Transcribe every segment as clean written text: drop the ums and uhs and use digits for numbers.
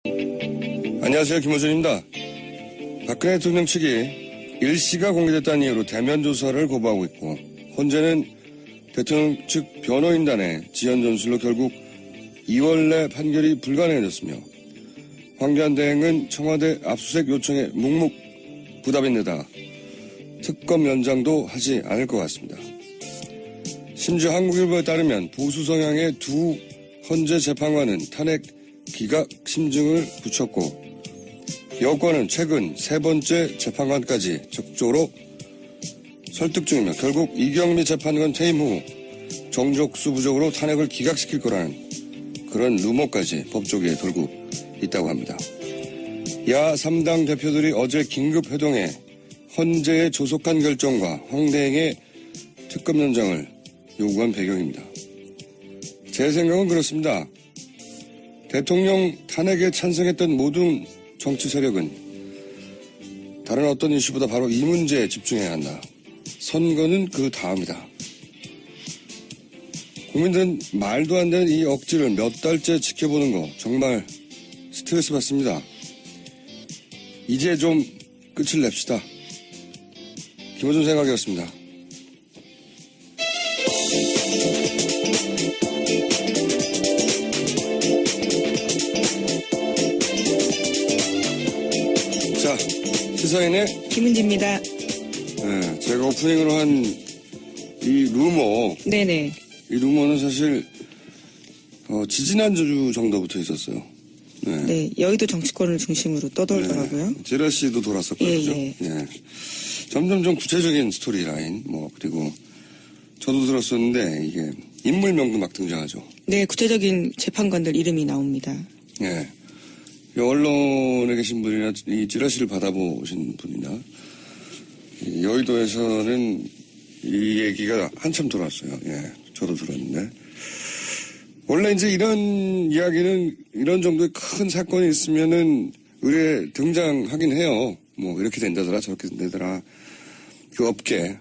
안녕하세요. 김호준입니다. 박근혜 대통령 측이 일시가 공개됐다는 이유로 대면 조사를 거부하고 있고, 헌재는 대통령 측 변호인단의 지연 전술로 결국 2월 내 판결이 불가능해졌으며, 황교안 대행은 청와대 압수수색 요청에 묵묵부답인데다 특검 연장도 하지 않을 것 같습니다. 심지어 한국일보에 따르면 보수 성향의 두 헌재 재판관은 탄핵 기각 심증을 붙였고, 여권은 최근 세 번째 재판관까지 적극적으로 설득 중이며 결국 이경미 재판관 퇴임 후 정족수 부족으로 탄핵을 기각시킬 거라는 그런 루머까지 법조계에 돌고 있다고 합니다. 야 3당 대표들이 어제 긴급 회동해 헌재의 조속한 결정과 황 대행의 특검 연장을 요구한 배경입니다. 제 생각은 그렇습니다. 대통령 탄핵에 찬성했던 모든 정치 세력은 다른 어떤 이슈보다 바로 이 문제에 집중해야 한다. 선거는 그 다음이다. 국민들은 말도 안 되는 이 억지를 몇 달째 지켜보는 거 정말 스트레스 받습니다. 이제 좀 끝을 냅시다. 김호준 생각이었습니다. 자, 시사인의 김은지입니다. 네, 제가 오프닝으로 한 이 루머. 네네. 이 루머는 사실 지지난주 정도부터 있었어요. 네. 네, 여의도 정치권을 중심으로 떠돌더라고요. 네, 지라 씨도 돌았었고요. 예. 점점 좀 구체적인 스토리라인, 그리고 저도 들었었는데, 이게 인물명도 막 등장하죠. 네, 구체적인 재판관들 이름이 나옵니다. 예. 언론에 계신 분이나 이 찌라시를 받아보신 분이나 여의도에서는 이 얘기가 한참 돌았어요. 예, 저도 들었는데 원래 이제 이런 이야기는 이런 정도의 큰 사건이 있으면은 의뢰 등장하긴 해요. 이렇게 된다더라 저렇게 된다더라. 그 업계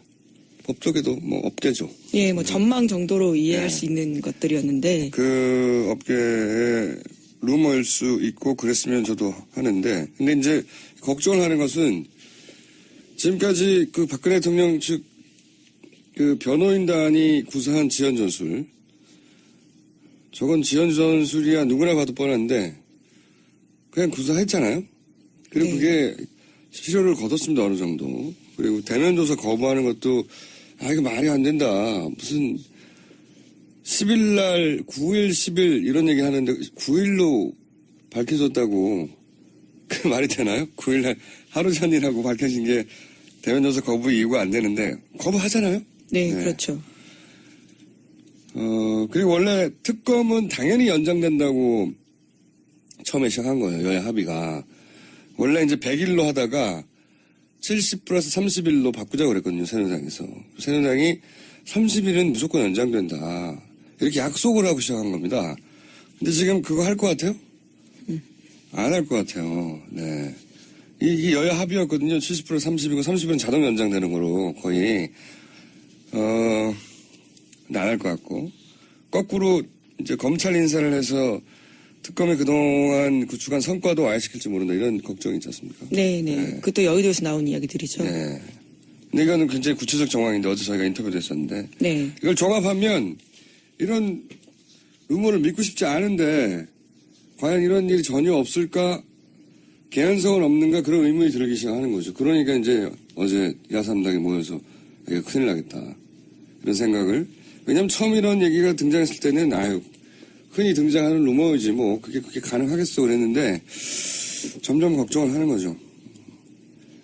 법조계도 업계죠. 예, 전망 정도로 이해할 수 있는 것들이었는데 그 업계의 루머일 수 있고 그랬으면 저도 하는데, 근데 이제 걱정을 하는 것은 지금까지 그 박근혜 대통령 측 그 변호인단이 구사한 지연 전술, 저건 지연 전술이야 누구나 봐도 뻔한데 그냥 구사했잖아요. 그리고 그게 실효를 거뒀습니다. 어느 정도. 그리고 대면 조사 거부하는 것도 이거 말이 안 된다. 무슨 10일 날 9일 10일 이런 얘기 하는데 9일로 밝혀졌다고 그 말이 되나요? 9일 날 하루 전이라고 밝혀진 게 대면 조사 거부 이유가 안 되는데 거부하잖아요. 네, 그렇죠. 그리고 원래 특검은 당연히 연장된다고 처음에 시작한 거예요. 여야 합의가. 원래 이제 100일로 하다가 70 플러스 30일로 바꾸자고 그랬거든요. 새누리당에서. 새누리당이 30일은 무조건 연장된다. 이렇게 약속을 하고 시작한 겁니다. 근데 지금 그거 할 것 같아요? 안 할 것 같아요. 네. 이게 여야 합의였거든요. 70 플러스 30이고 30일은 자동 연장되는 거로 거의. 근데 안 할 것 같고. 거꾸로 이제 검찰 인사를 해서 특검이 그동안 구축한 성과도 와해시킬지 모른다. 이런 걱정이 있지 않습니까? 네네. 그것도 여의도에서 나온 이야기들이죠. 네. 근데 이거는 굉장히 구체적 정황인데 어제 저희가 인터뷰도 했었는데. 네. 이걸 종합하면 이런 루머를 믿고 싶지 않은데 과연 이런 일이 전혀 없을까? 개연성은 없는가? 그런 의문이 들기 시작하는 거죠. 그러니까 이제 어제 야3당이 모여서 이거 큰일 나겠다. 이런 생각을. 왜냐면 처음 이런 얘기가 등장했을 때는 흔히 등장하는 루머이지 그게 가능하겠어 그랬는데 점점 걱정을 하는 거죠.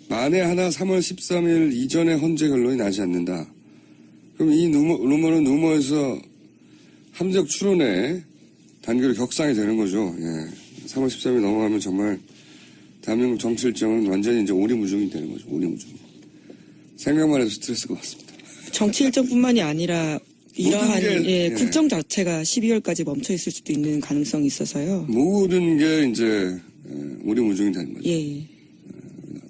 만에 하나 3월 13일 이전에 헌재 결론이 나지 않는다. 그럼 이 루머는 루머에서 함정 추론에 단계로 격상이 되는 거죠. 예. 3월 13일 넘어가면 정말 대한민국 정치 일정은 완전히 이제 오리무중이 되는 거죠. 오리무중. 생각만 해도 스트레스가 왔습니다. 정치 일정뿐만이 아니라 이러한 국정 자체가 12월까지 멈춰 있을 수도 있는 가능성이 있어서요. 모든 게 이제 오리무중이 되는 거죠. 예.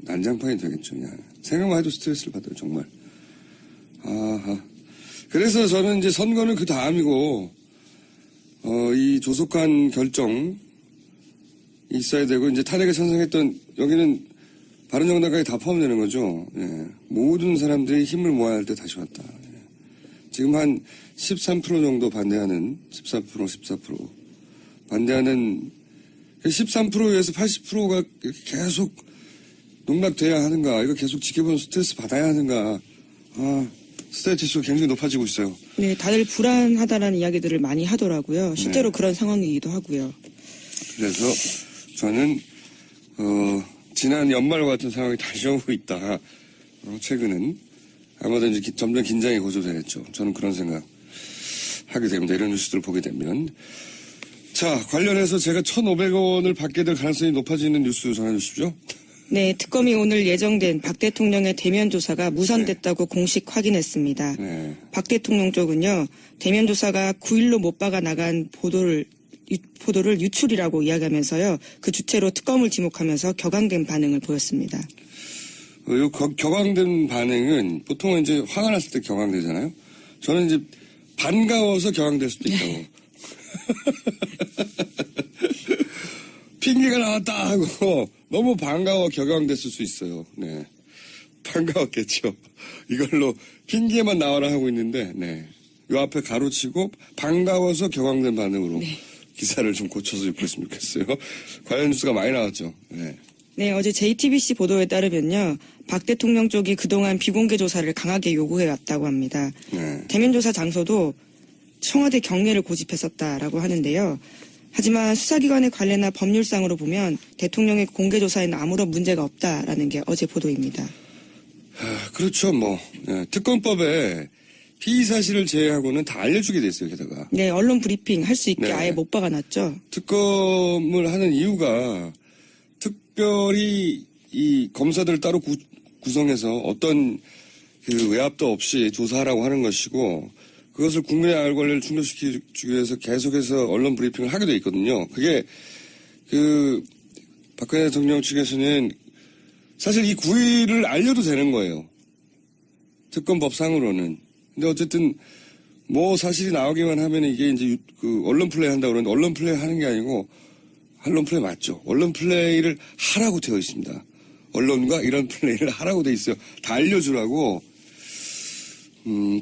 난장판이 되겠죠. 생각만 해도 스트레스를 받아요. 정말. 그래서 저는 이제 선거는 그 다음이고 이 조속한 결정 있어야 되고, 이제 탄핵에 찬성했던, 여기는 바른정당까지 다 포함되는 거죠. 예. 모든 사람들이 힘을 모아야 할 때 다시 왔다. 예. 지금 한 13% 정도 반대하는, 14% 반대하는, 13%에서 80%가 계속 농락돼야 하는가, 이거 계속 지켜보는 스트레스 받아야 하는가, 스트레스 지수가 굉장히 높아지고 있어요. 네, 다들 불안하다라는 이야기들을 많이 하더라고요. 실제로 그런 상황이기도 하고요. 그래서 저는 지난 연말과 같은 상황이 다시 오고 있다. 최근은 아마도 이제 점점 긴장이 고조되겠죠. 저는 그런 생각 하게 됩니다. 이런 뉴스들을 보게 되면. 자, 관련해서 제가 1,500원을 받게 될 가능성이 높아지는 뉴스 전해주십시오. 네, 특검이 오늘 예정된 박 대통령의 대면 조사가 무산됐다고 공식 확인했습니다. 네. 박 대통령 쪽은요, 대면 조사가 9일로 못 박아 나간 보도를 유출이라고 이야기하면서요, 그 주체로 특검을 지목하면서 격앙된 반응을 보였습니다. 요 격앙된 반응은 보통은 이제 화가 났을 때 격앙되잖아요. 저는 이제 반가워서 격앙될 수도 있다고. 핑계가 나왔다 하고 너무 반가워 격앙됐을 수 있어요. 네. 반가웠겠죠. 이걸로 핑계만 나와라 하고 있는데, 네. 요 앞에 가로치고 반가워서 격앙된 반응으로 네. 기사를 좀 고쳐서 읽었으면 좋겠어요. 관련 뉴스가 많이 나왔죠. 네. 네, 어제 JTBC 보도에 따르면요, 박 대통령 쪽이 그동안 비공개 조사를 강하게 요구해왔다고 합니다. 네. 대면 조사 장소도 청와대 경례를 고집했었다라고 하는데요. 하지만 수사기관의 관례나 법률상으로 보면 대통령의 공개 조사에는 아무런 문제가 없다라는 게 어제 보도입니다. 그렇죠. 뭐 특검법에 피의 사실을 제외하고는 다 알려주게 돼 있어요. 게다가 네, 언론 브리핑 할 수 있게 네. 아예 못 박아놨죠. 특검을 하는 이유가 특별히 이 검사들을 따로 구성해서 어떤 그 외압도 없이 조사하라고 하는 것이고, 그것을 국민의 알 권리를 충족시키기 위해서 계속해서 언론 브리핑을 하게 돼 있거든요. 그게 박근혜 대통령 측에서는 사실 이 9일을 알려도 되는 거예요. 특검법상으로는. 근데 어쨌든 뭐 사실이 나오기만 하면 이게 이제 언론 플레이 한다고 그러는데, 언론 플레이 하는 게 아니고, 언론 플레이 맞죠. 언론 플레이를 하라고 되어 있습니다. 언론과 이런 플레이를 하라고 되어 있어요. 다 알려주라고.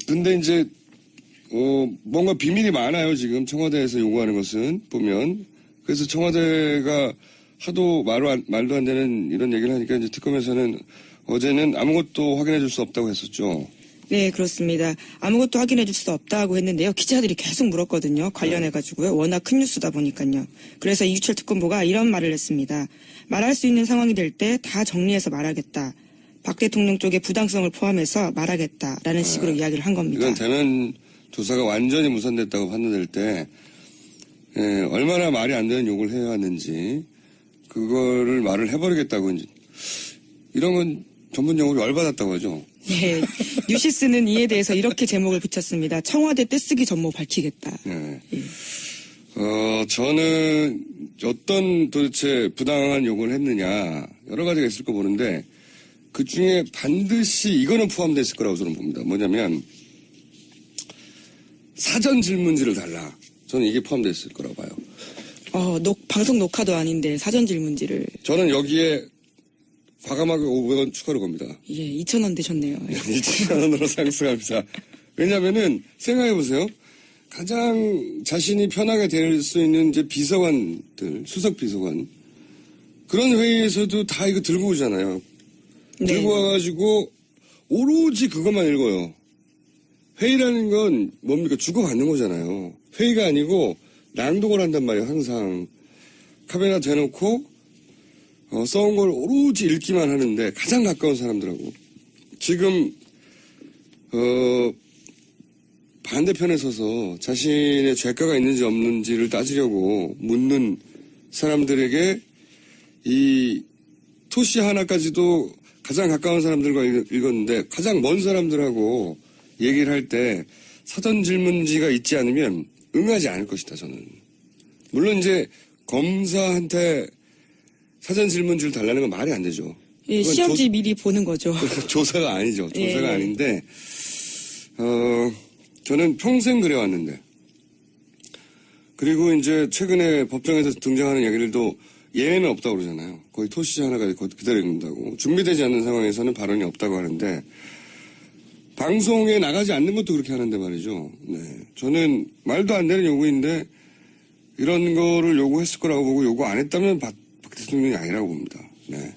근데 이제 뭔가 비밀이 많아요. 지금 청와대에서 요구하는 것은 보면. 그래서 청와대가 하도 말도 안 되는 이런 얘기를 하니까 이제 특검에서는 어제는 아무것도 확인해 줄 수 없다고 했었죠. 네, 그렇습니다. 아무것도 확인해 줄 수 없다고 했는데요. 기자들이 계속 물었거든요. 관련해가지고요. 워낙 큰 뉴스다 보니까요. 그래서 이규철 특검보가 이런 말을 했습니다. 말할 수 있는 상황이 될 때 다 정리해서 말하겠다. 박 대통령 쪽의 부당성을 포함해서 말하겠다라는 식으로 이야기를 한 겁니다. 이건 대면 조사가 완전히 무산됐다고 판단될 때 얼마나 말이 안 되는 욕을 해왔는지 그거를 말을 해버리겠다고 이제 이런 건 전문 용어로 열받았다고 하죠. 네, 뉴시스는 이에 대해서 이렇게 제목을 붙였습니다. 청와대 떼쓰기 전모 밝히겠다. 네. 예. 저는 어떤 도대체 부당한 욕을 했느냐 여러 가지가 있을 거 보는데 그 중에 반드시 이거는 포함됐을 거라고 저는 봅니다. 뭐냐면 사전 질문지를 달라. 저는 이게 포함됐을 거라고 봐요. 방송 녹화도 아닌데 사전 질문지를. 저는 여기에 과감하게 500원 추가로 겁니다. 예, 2,000원 되셨네요. 2,000원으로 상승합니다. 왜냐면은 생각해보세요. 가장 자신이 편하게 될 수 있는 이제 비서관들, 수석 비서관. 그런 회의에서도 다 이거 들고 오잖아요. 네. 들고 와가지고 오로지 그것만 읽어요. 회의라는 건 뭡니까? 주고받는 거잖아요. 회의가 아니고 낭독을 한단 말이에요. 항상 카메라 대놓고 써온 걸 오로지 읽기만 하는데 가장 가까운 사람들하고 지금 반대편에 서서 자신의 죄가가 있는지 없는지를 따지려고 묻는 사람들에게 이 토시 하나까지도 가장 가까운 사람들과 읽었는데 가장 먼 사람들하고 얘기를 할 때 사전 질문지가 있지 않으면 응하지 않을 것이다, 저는. 물론 이제 검사한테 사전 질문지를 달라는 건 말이 안 되죠. 예, 시험지 미리 보는 거죠. 조사가 아니죠. 조사가 예. 아닌데, 저는 평생 그래왔는데, 그리고 이제 최근에 법정에서 등장하는 얘기들도 예외는 없다고 그러잖아요. 거의 토시 하나가 기다린다고. 준비되지 않는 상황에서는 발언이 없다고 하는데 방송에 나가지 않는 것도 그렇게 하는데 말이죠. 네. 저는 말도 안 되는 요구인데 이런 거를 요구했을 거라고 보고 요구 안 했다면 박 대통령이 아니라고 봅니다. 네.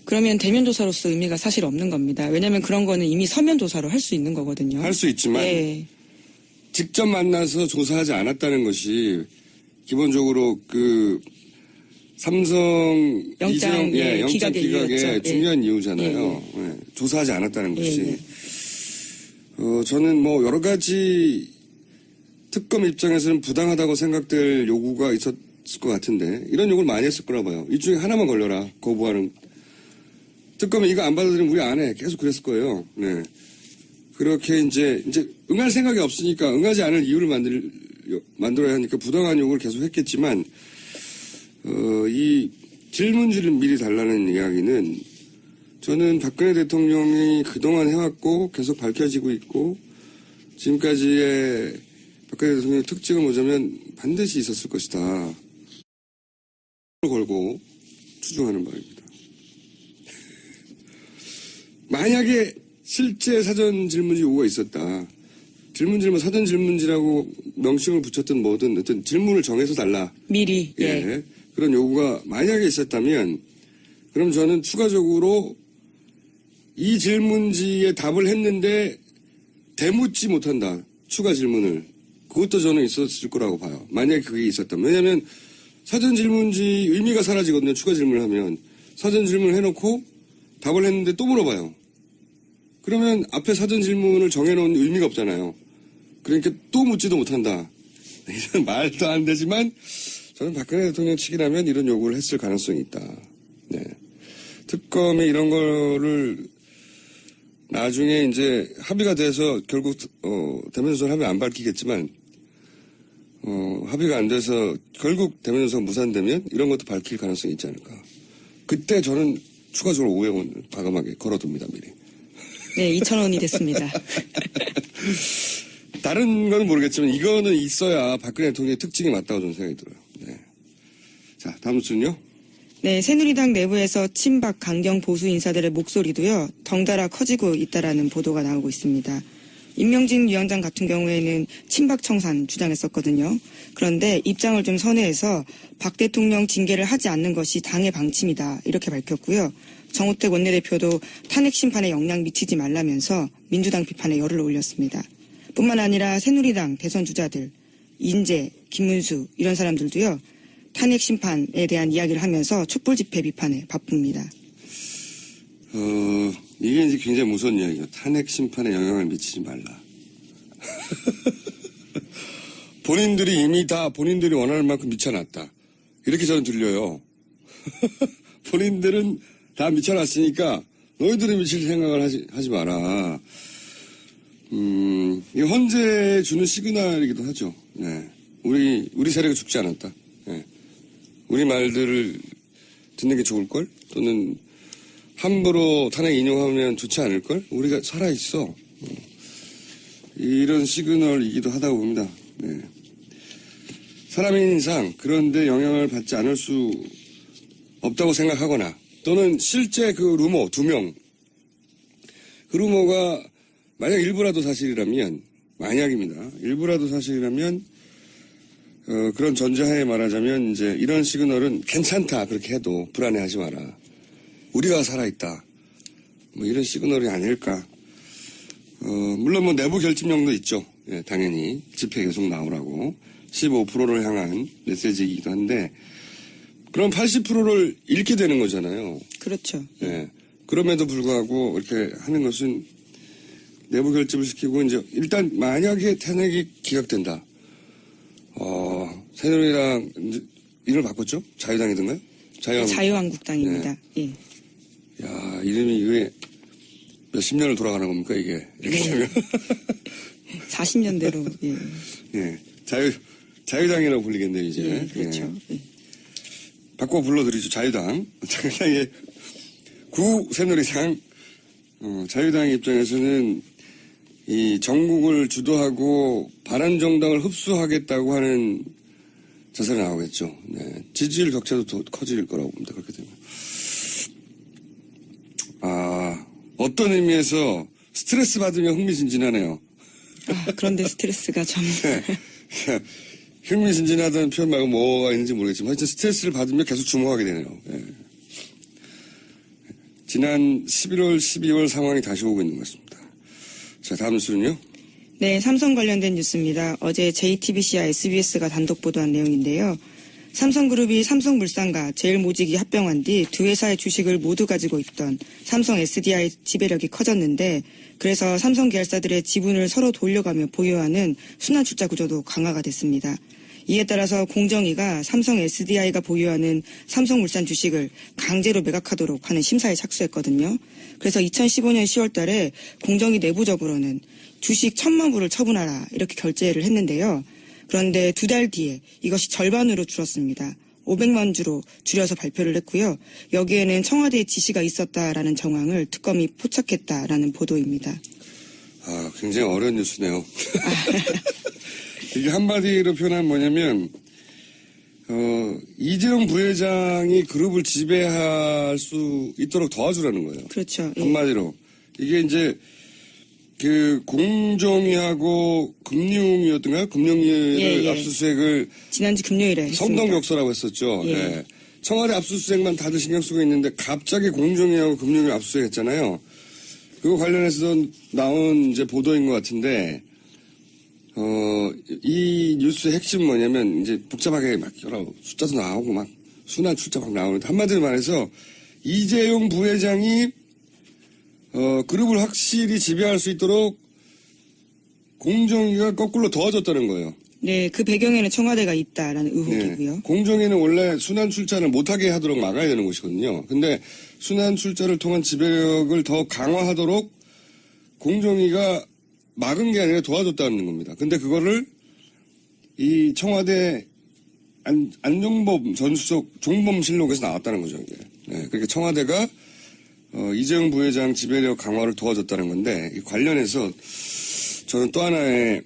그러면 대면 조사로서 의미가 사실 없는 겁니다. 왜냐하면 그런 거는 이미 서면 조사로 할 수 있는 거거든요. 할 수 있지만 예. 직접 만나서 조사하지 않았다는 것이 기본적으로 그 삼성 영장 영장 기각의 기각의 이유였죠. 중요한 이유잖아요. 예. 예. 조사하지 않았다는 것이. 예. 저는 뭐 여러 가지 특검 입장에서는 부당하다고 생각될 요구가 있었을 것 같은데 이런 요구를 많이 했을 거라 봐요. 이 중에 하나만 걸려라. 거부하는. 특검이 이거 안 받아들이면 우리 안 해. 계속 그랬을 거예요. 네. 그렇게 이제 응할 생각이 없으니까 응하지 않을 이유를 만들어야 하니까 부당한 요구를 계속 했겠지만 이 질문지를 미리 달라는 이야기는 저는 박근혜 대통령이 그동안 해왔고 계속 밝혀지고 있고 지금까지의 박근혜 대통령의 특징을 보자면 반드시 있었을 것이다. 걸고 추정하는 바입니다. 만약에 실제 사전 질문지 요구가 있었다. 질문지를 사전 질문지라고 명칭을 붙였든 뭐든 어떤 질문을 정해서 달라. 미리. 예. 그런 요구가 만약에 있었다면 그럼 저는 추가적으로 이 질문지에 답을 했는데 대묻지 못한다. 추가 질문을. 그것도 저는 있었을 거라고 봐요. 만약에 그게 있었다면. 왜냐하면 사전 질문지 의미가 사라지거든요. 추가 질문을 하면. 사전 질문을 해놓고 답을 했는데 또 물어봐요. 그러면 앞에 사전 질문을 정해놓은 의미가 없잖아요. 그러니까 또 묻지도 못한다. 이런 말도 안 되지만 저는 박근혜 대통령 측이라면 이런 요구를 했을 가능성이 있다. 네. 특검이 이런 거를 나중에 이제 합의가 돼서 결국 대면조사를 하면 안 밝히겠지만 합의가 안 돼서 결국 대면조사가 무산되면 이런 것도 밝힐 가능성이 있지 않을까. 그때 저는 추가적으로 500원을 과감하게 걸어둡니다. 미리. 네, 2,000원이 됐습니다. 다른 건 모르겠지만 이거는 있어야 박근혜 대통령의 특징이 맞다고 저는 생각이 들어요. 네. 자, 다음 순요. 네, 새누리당 내부에서 친박 강경 보수 인사들의 목소리도요, 덩달아 커지고 있다라는 보도가 나오고 있습니다. 임명진 위원장 같은 경우에는 친박 청산 주장했었거든요. 그런데 입장을 좀 선회해서 박 대통령 징계를 하지 않는 것이 당의 방침이다. 이렇게 밝혔고요. 정우택 원내대표도 탄핵 심판에 영향 미치지 말라면서 민주당 비판에 열을 올렸습니다. 뿐만 아니라 새누리당 대선 주자들, 인재, 김문수 이런 사람들도요. 탄핵 심판에 대한 이야기를 하면서 촛불 집회 비판에 바쁩니다. 이게 이제 굉장히 무서운 이야기예요. 탄핵 심판에 영향을 미치지 말라. 본인들이 이미 다 본인들이 원하는 만큼 미쳐놨다. 이렇게 저는 들려요. 본인들은 다 미쳐놨으니까 너희들이 미칠 생각을 하지 마라. 이 헌재에 주는 시그널이기도 하죠. 네. 우리 세력이 죽지 않았다. 네. 우리 말들을 듣는 게 좋을걸? 또는 함부로 탄핵 인용하면 좋지 않을걸? 우리가 살아있어. 이런 시그널이기도 하다고 봅니다. 네. 사람인 이상 그런데 영향을 받지 않을 수 없다고 생각하거나 또는 실제 그 루머 2명 그 루머가 만약 일부라도 사실이라면 만약입니다. 일부라도 사실이라면 그런 전제하에 말하자면 이제 이런 시그널은 괜찮다 그렇게 해도 불안해하지 마라. 우리가 살아있다. 뭐 이런 시그널이 아닐까. 물론 뭐 내부 결집력도 있죠. 예, 당연히 집회 계속 나오라고 15%를 향한 메시지이기도 한데 그럼 80%를 잃게 되는 거잖아요. 그렇죠. 예. 그럼에도 불구하고 이렇게 하는 것은 내부 결집을 시키고 이제 일단 만약에 탄핵이 기각된다. 새누리당 이름을 바꿨죠? 자유당이던가요? 자유한국당입니다. 예. 야, 이름이 이게 몇십 년을 돌아가는 겁니까, 이게? 이렇게 되면. 40년대로, 예. 예. 자유당이라고 불리겠네요, 이제. 예, 그렇죠. 예. 예. 바꿔 불러드리죠, 자유당. 자유당의 새누리당. 자유당 입장에서는 이 전국을 주도하고 바른정당을 흡수하겠다고 하는 자살이 나오겠죠. 네. 지지율 격차도 더 커질 거라고 봅니다. 그렇게 되면. 어떤 의미에서 스트레스 받으면 흥미진진하네요. 그런데 스트레스가 참. 흥미진진하다는 표현 말고 뭐가 있는지 모르겠지만 하여튼 스트레스를 받으면 계속 주목하게 되네요. 네. 지난 11월, 12월 상황이 다시 오고 있는 것 같습니다. 자, 다음 뉴스는요. 네, 삼성 관련된 뉴스입니다. 어제 JTBC와 SBS가 단독 보도한 내용인데요. 삼성그룹이 삼성물산과 제일모직이 합병한 뒤 두 회사의 주식을 모두 가지고 있던 삼성 SDI 지배력이 커졌는데 그래서 삼성 계열사들의 지분을 서로 돌려가며 보유하는 순환출자 구조도 강화가 됐습니다. 이에 따라서 공정위가 삼성 SDI가 보유하는 삼성물산 주식을 강제로 매각하도록 하는 심사에 착수했거든요. 그래서 2015년 10월 달에 공정위 내부적으로는 주식 1,000만 부를 처분하라 이렇게 결재를 했는데요. 그런데 2달 뒤에 이것이 절반으로 줄었습니다. 500만 주로 줄여서 발표를 했고요. 여기에는 청와대의 지시가 있었다라는 정황을 특검이 포착했다라는 보도입니다. 굉장히 어려운 뉴스네요. 이게 한마디로 표현하면 뭐냐면 이재용 부회장이 그룹을 지배할 수 있도록 도와주라는 거예요. 그렇죠. 예. 한마디로. 이게 이제 공정위하고 금융위였던가요? 금융위를 압수수색을 지난주 금요일에 성동격서라고 했었죠. 예. 예. 청와대 압수수색만 다들 신경 쓰고 있는데 갑자기 공정위하고 금융위 압수수색했잖아요. 그거 관련해서 나온 이제 보도인 것 같은데 이 뉴스의 핵심은 뭐냐면 이제 복잡하게 막 여러 숫자도 나오고 막 순환 출자 막 나오는데 한마디로 말해서 이재용 부회장이 그룹을 확실히 지배할 수 있도록 공정위가 거꾸로 도와줬다는 거예요. 네, 그 배경에는 청와대가 있다라는 의혹이고요. 네, 공정위는 원래 순환 출자를 못하게 하도록 막아야 되는 것이거든요. 근데 순환 출자를 통한 지배력을 더 강화하도록 공정위가 막은 게 아니라 도와줬다는 겁니다. 근데 그거를 이 청와대 안종범 전 수석 종범실록에서 나왔다는 거죠. 이게. 네, 그러니까 청와대가 이재용 부회장 지배력 강화를 도와줬다는 건데 이 관련해서 저는 또 하나의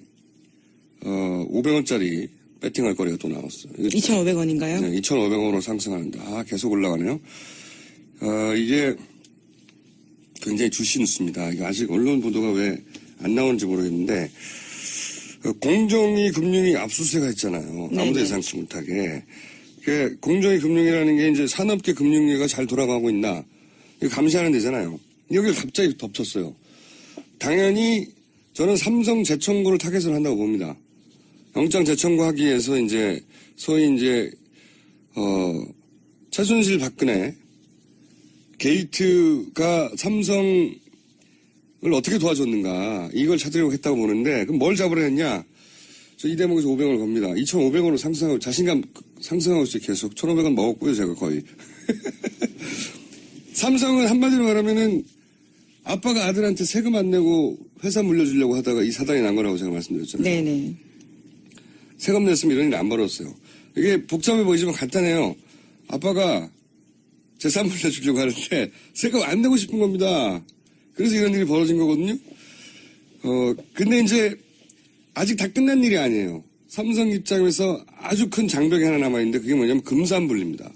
500원짜리 배팅할 거리가 또 나왔어요. 2,500원인가요? 네, 2,500원으로 상승하는데 계속 올라가네요. 이게 굉장히 주시 뉴스입니다. 이게 아직 언론 보도가 왜 안 나오는지 모르겠는데 공정위 금융위 압수수색 했잖아요. 아무도 네네. 예상치 못하게. 공정위 금융위라는 게 이제 산업계 금융위가 잘 돌아가고 있나 이거 감시하는 데잖아요. 여기를 갑자기 덮쳤어요. 당연히 저는 삼성 재청구를 타겟으로 한다고 봅니다. 영장 재청구하기 위해서 이제 소위 이제 최순실 박근혜 게이트가 삼성을 어떻게 도와줬는가 이걸 찾으려고 했다고 보는데 그럼 뭘 잡으려 했냐? 저 이 대목에서 500원을 겁니다. 2,500원으로 상승하고 자신감 상승하고 있어요. 계속 1,500원 먹었고요. 제가 거의. 삼성은 한마디로 말하면은 아빠가 아들한테 세금 안 내고 회사 물려주려고 하다가 이 사단이 난 거라고 제가 말씀드렸잖아요. 네네. 세금 냈으면 이런 일 안 벌었어요. 이게 복잡해 보이지만 간단해요. 아빠가 재산 물려주려고 하는데 세금 안 내고 싶은 겁니다. 그래서 이런 일이 벌어진 거거든요. 근데 이제 아직 다 끝난 일이 아니에요. 삼성 입장에서 아주 큰 장벽이 하나 남아있는데 그게 뭐냐면 금산분리입니다.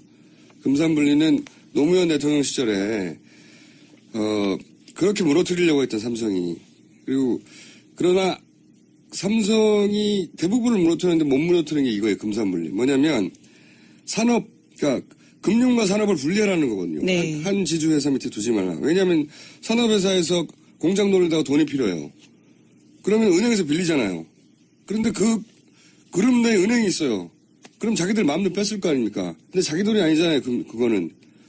금산분리는 노무현 대통령 시절에 그렇게 무너뜨리려고 했던 삼성이 그리고 그러나 삼성이 대부분을 무너뜨렸는데 못 무너뜨리는 게 이거예요. 금산분리. 뭐냐면 산업 그러니까 금융과 산업을 분리하라는 거거든요. 네. 한 지주회사 밑에 두지 말라. 왜냐하면 산업회사에서 공장 돌리다가 돈이 필요해요. 그러면 은행에서 빌리잖아요. 그런데 그 그룹 내에 은행이 있어요. 그럼 자기들 마음대로 뺐을 거 아닙니까? 근데 자기 돈이 아니잖아요.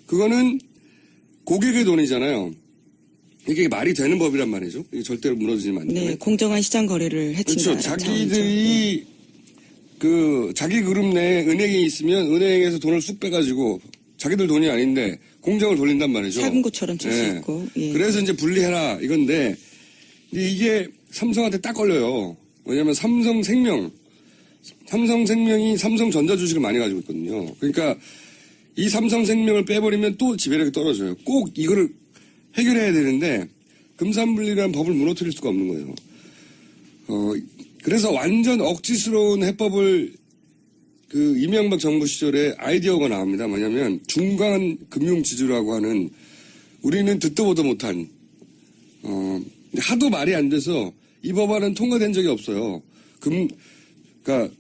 그거는 고객의 돈이잖아요. 이게 말이 되는 법이란 말이죠. 이게 절대로 무너지면 안 돼요. 네, 공정한 시장 거래를 해친다. 그렇죠. 자기들이 자기 그룹 내에 은행이 있으면 은행에서 돈을 쑥 빼가지고 자기들 돈이 아닌데 공장을 돌린단 말이죠. 살금고처럼 쓸 수 있고. 예. 그래서 이제 분리해라 이건데 이게 삼성한테 딱 걸려요. 왜냐하면 삼성생명이 삼성전자 주식을 많이 가지고 있거든요. 그러니까 이 삼성생명을 빼버리면 또 지배력이 떨어져요. 꼭 이거를 해결해야 되는데 금산분리라는 법을 무너뜨릴 수가 없는 거예요. 그래서 완전 억지스러운 해법을 그 이명박 정부 시절에 아이디어가 나옵니다. 뭐냐면 중간 금융지주라고 하는 우리는 듣도 보도 못한 하도 말이 안 돼서 이 법안은 통과된 적이 없어요. 그러니까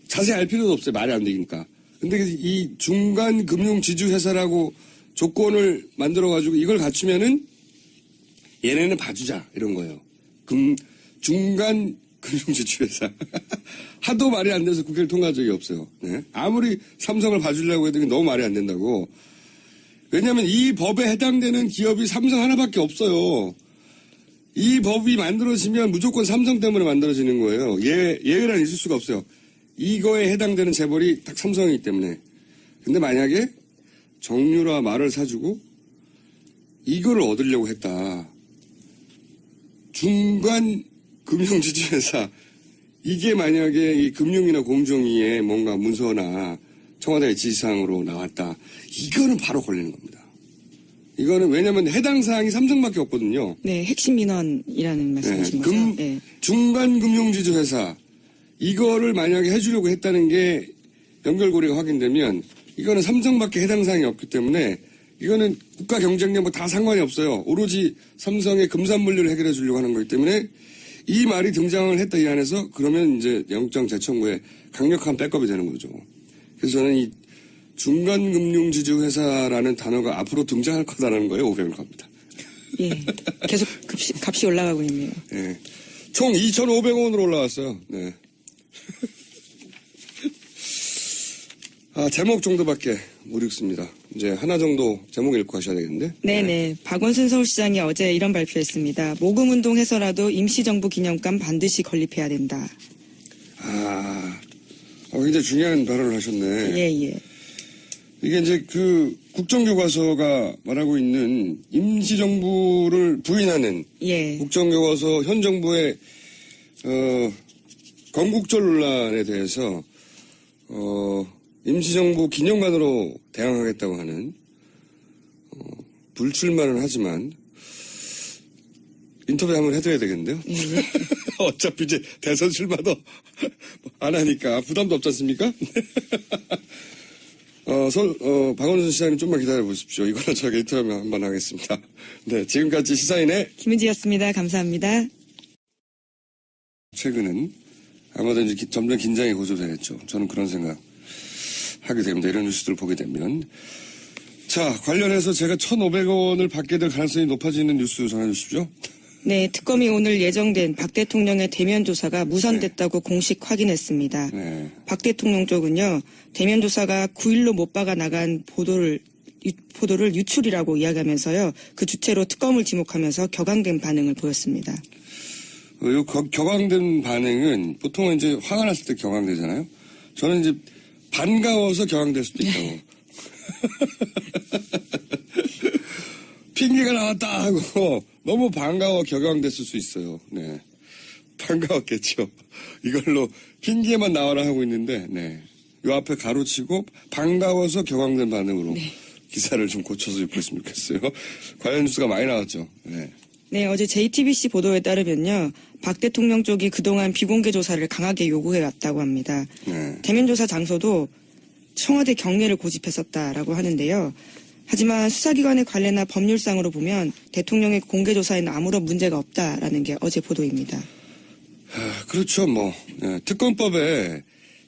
자세히 알 필요도 없어요. 말이 안 되니까. 근데 이 중간 금융지주 회사라고 조건을 만들어가지고 이걸 갖추면은 얘네는 봐주자 이런 거예요. 중간 금융지주 회사. 하도 말이 안 돼서 국회를 통과한 적이 없어요. 네? 아무리 삼성을 봐주려고 해도 너무 말이 안 된다고. 왜냐하면 이 법에 해당되는 기업이 삼성 하나밖에 없어요. 이 법이 만들어지면 무조건 삼성 때문에 만들어지는 거예요. 예외란 있을 수가 없어요. 이거에 해당되는 재벌이 딱 삼성이기 때문에. 근데 만약에 정유라 말을 사주고 이거를 얻으려고 했다. 중간 금융지주회사. 이게 만약에 이 금융이나 공정위에 뭔가 문서나 청와대 지시사항으로 나왔다. 이거는 바로 걸리는 겁니다. 이거는 왜냐하면 해당 사항이 삼성밖에 없거든요. 네, 핵심 민원이라는 말씀이신 거죠. 네. 중간 금융지주 회사 이거를 만약에 해주려고 했다는 게 연결고리가 확인되면 이거는 삼성밖에 해당 사항이 없기 때문에 이거는 국가 경쟁력 뭐 다 상관이 없어요. 오로지 삼성의 금산물류를 해결해 주려고 하는 거기 때문에 이 말이 등장을 했다 이 안에서 그러면 이제 영장 재청구에 강력한 백업이 되는 거죠. 그래서 저는 이 중간금융지주 회사라는 단어가 앞으로 등장할 거다라는 거에 오해를 갑니다. 예, 계속 값이 올라가고 있네요. 예, 총 2,500원으로 올라왔어요. 네. 제목 정도밖에 못 읽습니다. 이제 하나 정도 제목 읽고 가셔야 되겠는데. 네네. 박원순 서울시장이 어제 이런 발표했습니다. 모금운동해서라도 임시정부 기념관 반드시 건립해야 된다. 굉장히 중요한 발언을 하셨네. 예. 이게 이제 그 국정교과서가 말하고 있는 임시정부를 부인하는 예. 국정교과서 현 정부의 건국절 논란에 대해서 임시정부 기념관으로 대항하겠다고 하는 불출마는 하지만 인터뷰 한번 해드려야 되겠는데요. 예. 어차피 이제 대선 출마도 안 하니까 부담도 없지 않습니까? 박원순 시장님 좀만 기다려 보십시오. 이거는 저희가 인터뷰 한번 하겠습니다. 네, 지금까지 시사인의 김은지였습니다. 감사합니다. 최근은 아마도 이제 점점 긴장이 고조되겠죠. 저는 그런 생각 하게 됩니다. 이런 뉴스들을 보게 되면. 자, 관련해서 제가 1,500원을 받게 될 가능성이 높아지는 뉴스 전해주십시오. 네, 특검이 오늘 예정된 박 대통령의 대면 조사가 무산됐다고 공식 확인했습니다. 네. 박 대통령 쪽은요, 대면 조사가 9일로 못 박아 나간 보도를 유출이라고 이야기하면서요, 그 주체로 특검을 지목하면서 격앙된 반응을 보였습니다. 격앙된 반응은 보통은 이제 화가 났을 때 격앙되잖아요. 저는 이제 반가워서 격앙될 수도 있다고. 핑계가 나왔다 하고 너무 반가워 격앙됐을 수 있어요. 네. 반가웠겠죠. 이걸로 핑계만 나와라 하고 있는데, 네. 요 앞에 가로치고 반가워서 격앙된 반응으로 기사를 좀 고쳐서 읽었으면 좋겠어요. 관련 뉴스가 많이 나왔죠. 네. 네, 어제 JTBC 보도에 따르면요, 박 대통령 쪽이 그동안 비공개 조사를 강하게 요구해왔다고 합니다. 네. 대면 조사 장소도 청와대 경례를 고집했었다라고 하는데요. 하지만 수사기관의 관례나 법률상으로 보면 대통령의 공개 조사에는 아무런 문제가 없다라는 게 어제 보도입니다. 그렇죠, 뭐. 네, 특검법에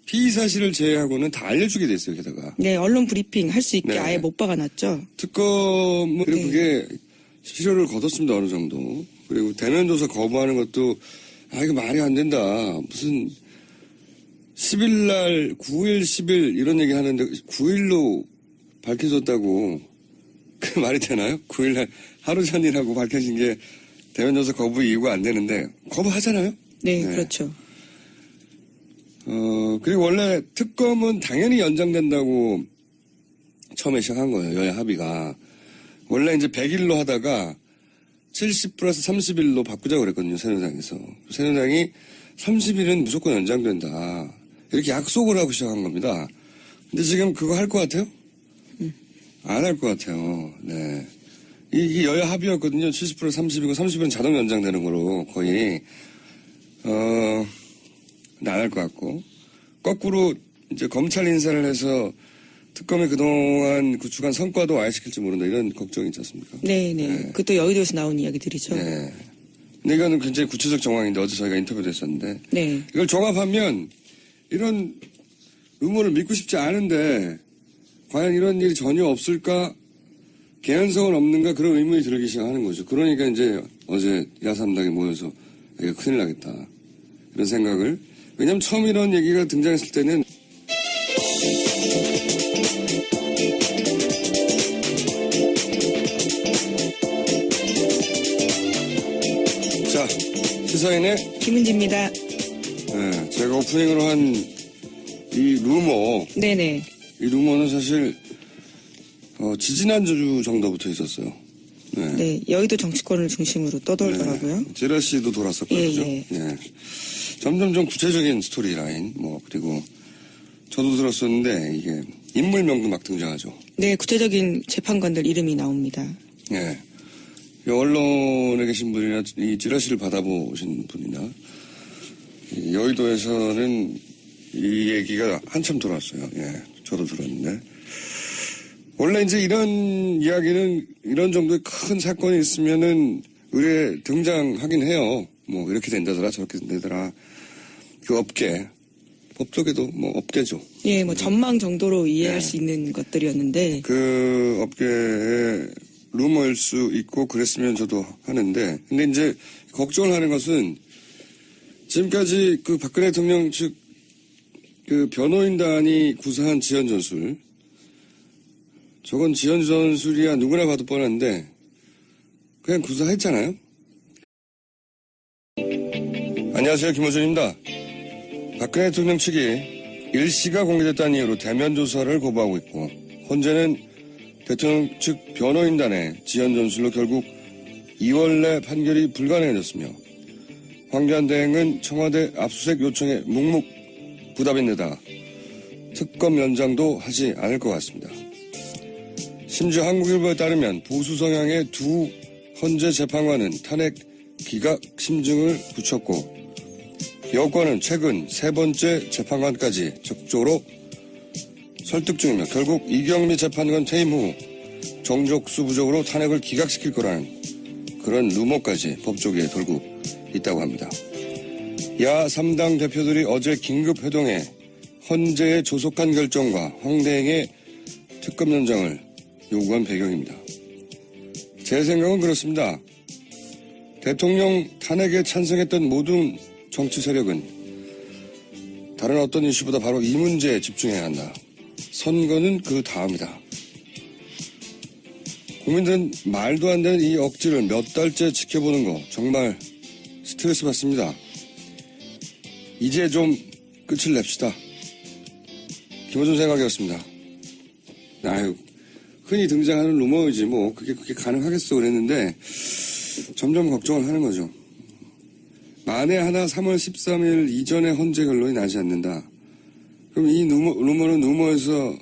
피의 사실을 제외하고는 다 알려주게 됐어요, 게다가. 네, 언론 브리핑 할 수 있게 네. 아예 못 박아놨죠. 특검은, 그리고 네. 그게 실효를 거뒀습니다, 어느 정도. 그리고 대면조사 거부하는 것도, 이거 말이 안 된다. 무슨, 10일날, 9일, 10일, 이런 얘기 하는데, 9일로 밝혀졌다고, 그 말이 되나요? 9일날 하루 전이라고 밝혀진 게 대면조사 거부 이유가 안 되는데, 거부하잖아요? 네, 네. 그렇죠. 그리고 원래 특검은 당연히 연장된다고 처음에 시작한 거예요, 여야 합의가. 원래 이제 100일로 하다가 70 플러스 30일로 바꾸자고 그랬거든요, 새누리당에서. 새누리당이 30일은 무조건 연장된다. 이렇게 약속을 하고 시작한 겁니다. 근데 지금 그거 할 것 같아요? 안 할 것 같아요. 네. 이게 여야 합의였거든요. 70% 30이고 30은 자동 연장되는 거로 거의. 근데 안 할 것 같고. 거꾸로 이제 검찰 인사를 해서 특검이 그동안 구축한 성과도 와해시킬지 모른다 이런 걱정이 있지 않습니까? 네네. 그것도 여의도에서 나온 이야기들이죠. 네. 근데 이거는 굉장히 구체적 정황인데 어제 저희가 인터뷰도 했었는데 네. 이걸 종합하면 이런 루머를 믿고 싶지 않은데 과연 이런 일이 전혀 없을까? 개연성은 없는가? 그런 의문이 들기 시작하는 거죠. 그러니까 이제 어제 야삼당에 모여서 이거 큰일 나겠다. 이런 생각을. 왜냐면 처음 이런 얘기가 등장했을 때는 자, 시사인의 김은지입니다. 네, 제가 오프닝으로 한 이 루머, 네네. 이 루머는 사실 지지난주 정도부터 있었어요. 네. 네. 여의도 정치권을 중심으로 떠돌더라고요. 제라씨도 돌았었고요. 예, 그죠? 예. 예. 점점 좀 구체적인 스토리라인, 그리고 저도 들었었는데, 이게 인물명도 막 등장하죠. 네. 구체적인 재판관들 이름이 나옵니다. 예. 이 언론에 계신 분이나 이 찌라시를 받아보신 분이나, 이 여의도에서는 이 얘기가 한참 돌았어요. 예. 저도 들었는데. 원래 이제 이런 이야기는 이런 정도의 큰 사건이 있으면은 의뢰 등장하긴 해요. 이렇게 된다더라 저렇게 된다더라. 그 업계 법조계도 업계죠. 예, 전망 정도로 이해할 네. 수 있는 것들이었는데. 그 업계의 루머일 수 있고 그랬으면 저도 하는데 근데 이제 걱정을 하는 것은 지금까지 그 박근혜 대통령 측 그 변호인단이 구사한 지연 전술 저건 지연 전술이야 누구나 봐도 뻔한데 그냥 구사했잖아요. 안녕하세요. 김호준입니다. 박근혜 대통령 측이 일시가 공개됐다는 이유로 대면 조사를 고부하고 있고 현재는 대통령 측 변호인단의 지연 전술로 결국 2월 내 판결이 불가능해졌으며 황교안 대행은 청와대 압수수색 요청에 묵묵부답인데다 특검 연장도 하지 않을 것 같습니다. 심지어 한국일보에 따르면 보수 성향의 두 헌재 재판관은 탄핵 기각 심증을 붙였고 여권은 최근 세 번째 재판관까지 적극적으로 설득 중이며 결국 이경미 재판관 퇴임 후 정족수 부족으로 탄핵을 기각시킬 거라는 그런 루머까지 법조계에 돌고 있다고 합니다. 야 3당 대표들이 어제 긴급 회동해 헌재의 조속한 결정과 황 대행의 특검 연장을 요구한 배경입니다. 제 생각은 그렇습니다. 대통령 탄핵에 찬성했던 모든 정치 세력은 다른 어떤 이슈보다 바로 이 문제에 집중해야 한다. 선거는 그 다음이다. 국민들은 말도 안 되는 이 억지를 몇 달째 지켜보는 거 정말 스트레스 받습니다. 이제 좀 끝을 냅시다. 김호준 생각이었습니다. 아유, 흔히 등장하는 루머이지 그게 가능하겠어 그랬는데 점점 걱정을 하는 거죠. 만에 하나 3월 13일 이전에 헌재 결론이 나지 않는다. 그럼 이 루머는 루머에서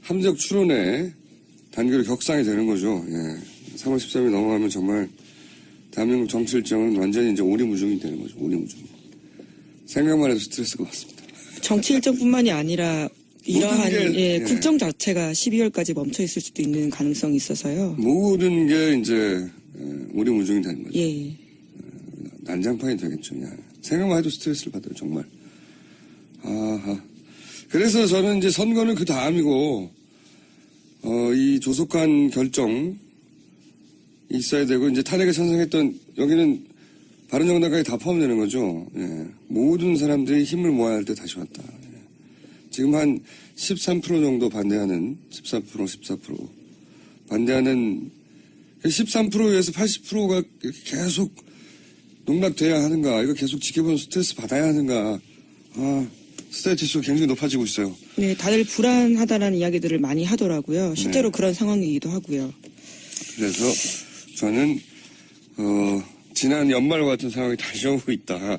함정 추론에 단계로 격상이 되는 거죠. 예. 3월 13일 넘어가면 정말 대한민국 정치 일정은 완전히 이제 오리무중이 되는 거죠. 오리무중. 생각만 해도 스트레스가 받습니다. 정치 일정뿐만이 아니라 이러한 게, 국정 자체가 12월까지 멈춰 있을 수도 있는 가능성이 있어서요. 모든 게 이제 오리무중이 되는 거죠. 예. 난장판이 되겠죠. 야. 생각만 해도 스트레스를 받아요. 정말. 아하. 그래서 저는 이제 선거는 그 다음이고 이 조속한 결정 있어야 되고 이제 탄핵에 찬성했던 여기는 바른정당까지 다 포함되는 거죠. 예. 모든 사람들이 힘을 모아야 할 때 다시 왔다. 예. 지금 한 13% 정도 반대하는 14% 반대하는 13%에서 80%가 계속 농락돼야 하는가 이거 계속 지켜보는 스트레스 받아야 하는가 스트레스 지수가 굉장히 높아지고 있어요. 네, 다들 불안하다라는 이야기들을 많이 하더라고요. 실제로 그런 상황이기도 하고요. 그래서 저는 지난 연말과 같은 상황이 다시 오고 있다.